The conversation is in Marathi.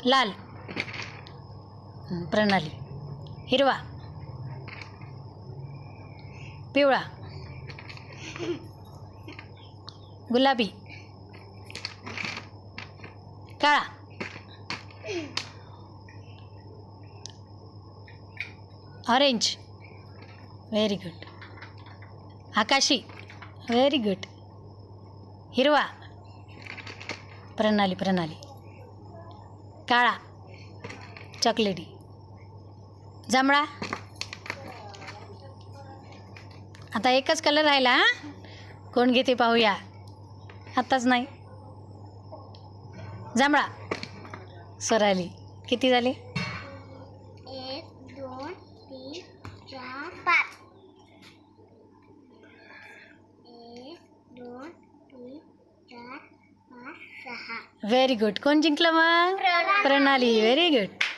लाल. प्रणाली. हिरवा. पिवळा. गुलाबी. काळा. ऑरेंज. Very good. आकाशी. Very good. हिरवा. प्रणाली. काळा. चॉकलेटी. जांभळा. आता एकच कलर राहिला. कोण घेते पाहूया. आताच नाही. जांभळा. स्वराली. किती झाले? 1 2 3 4 5. 1 2 3 4 5 6. Very good. कोण जिंकलं मग? प्रणाली. Very good.